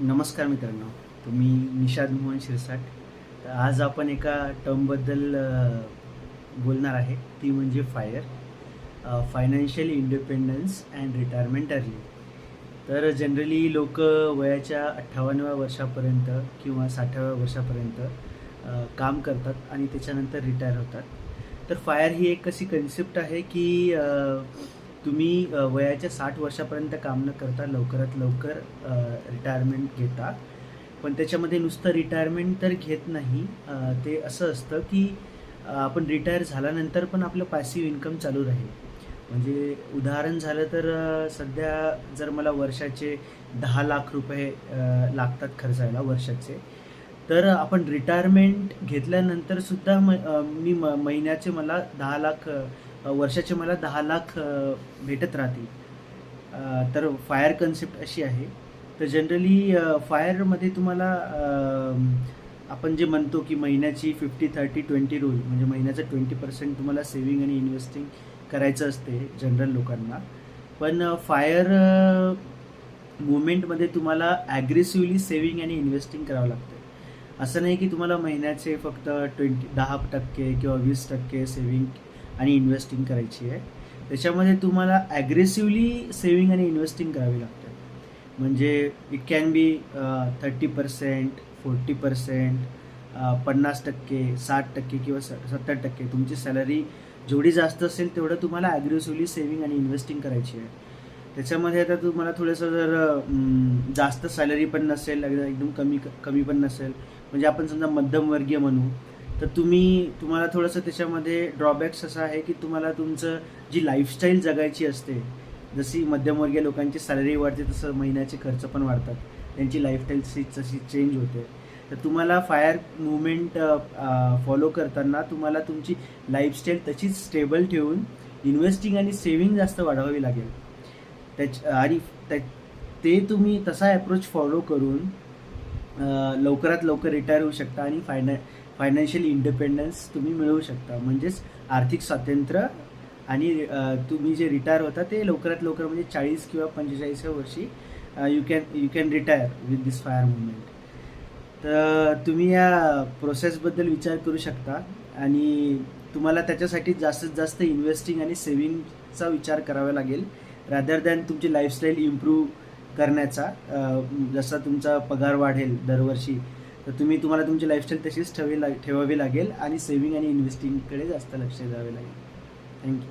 नमस्कार मित्रांनो, तुम्ही निषाद मोहन शिरसाट. तर आज आपण एका टर्मबद्दल बोलणार आहे, ती म्हणजे fire, financial independence and retirement early. तर जनरली लोक वयाच्या 58व्या वर्षापर्यंत किंवा 60व्या वर्षापर्यंत काम करतात आणि त्याच्यानंतर रिटायर होतात. तर फायर ही एक अशी कन्सेप्ट आहे की तुम्ही वयाच्या 60 वर्षापर्यंत काम न करता लवकरात लवकर रिटायरमेंट घेता. पण त्याच्यामध्ये नुसतं रिटायरमेंट तर घेत नाही. ते असं असतं की आपण रिटायर झाल्यानंतर पण आपलं पॅसिव्ह इन्कम चालू राहील. म्हणजे उदाहरण झालं तर सध्या जर मला वर्षाचे 10 लाख रुपये लागतात खर्चायला वर्षाचे, तर आपण रिटायरमेंट घेतल्यानंतरसुद्धा मी महिन्याचे मला 10 लाख, वर्षाचे मला 10 लाख भेटत राहतील. तर फायर कन्सेप्ट अशी आहे. तर जनरली फायरमध्ये तुम्हाला आपण जे म्हणतो की महिन्याची 50-30-20 रूल, म्हणजे महिन्याचं 20% तुम्हाला सेव्हिंग आणि इन्व्हेस्टिंग करायचं असते जनरल लोकांना. पण फायर मुवमेंटमध्ये तुम्हाला ॲग्रेसिव्हली सेव्हिंग आणि इन्व्हेस्टिंग करावं लागतं. असं नाही की तुम्हाला महिन्याचे फक्त 10% किंवा 20% सेव्हिंग आणि इन्व्हेस्टिंग करायची आहे. त्याच्यामध्ये तुम्हाला ॲग्रेसिव्हली सेव्हिंग आणि इन्व्हेस्टिंग करावी लागते. म्हणजे इट कॅन बी 30%, 40%, 50%, 60% किंवा 70%. तुमची सॅलरी जेवढी जास्त असेल तेवढं तुम्हाला ॲग्रेसिव्हली सेव्हिंग आणि इन्व्हेस्टिंग करायची आहे. त्याच्यामध्ये आता तुम्हाला थोडंसं जर जास्त सॅलरी पण नसेल, एकदम कमी पण नसेल, म्हणजे आपण समजा मध्यमवर्गीय म्हणू, तर तुम्हाला थोडंसं त्याच्यामध्ये ड्रॉबॅक्स असा आहे की तुम्हाला तुमचं जी लाईफस्टाईल जगायची असते, जशी मध्यमवर्गीय लोकांची सॅलरी वाढते तसं महिन्याचे खर्च पण वाढतात, त्यांची लाईफस्टाईल तशी चेंज होते. तर तुम्हाला फायर मुवमेंट फॉलो करताना तुम्हाला तुमची लाईफस्टाईल तशीच स्टेबल ठेवून इन्व्हेस्टिंग आणि सेव्हिंग जास्त वाढवावी लागेल. आणि ते तुम्ही तसा ॲप्रोच फॉलो करून लवकरात लवकर रिटायर होऊ शकता आणि फायनान्शियल इंडिपेंडन्स तुम्ही मिळवू शकता. म्हणजेच आर्थिक स्वातंत्र्य. आणि तुम्ही जे रिटायर होता ते लवकरात लवकर, म्हणजे 40 किंवा 45व्या वर्षी you can retire with this fire movement. तर तुम्ही या प्रोसेसबद्दल विचार करू शकता आणि तुम्हाला त्याच्यासाठी जास्तीत जास्त इन्व्हेस्टिंग आणि सेव्हिंगचा विचार करावा लागेल, रादर दॅन तुमची लाईफस्टाईल इम्प्रूव्ह करण्याचा. जसा तुमचा पगार वाढेल दरवर्षी, तर तुम्हाला तुमची लाईफस्टाईल तशीच ठेवावी लागेल आणि सेव्हिंग आणि इन्व्हेस्टिंगकडे जास्त लक्ष द्यावे लागेल. थँक्यू.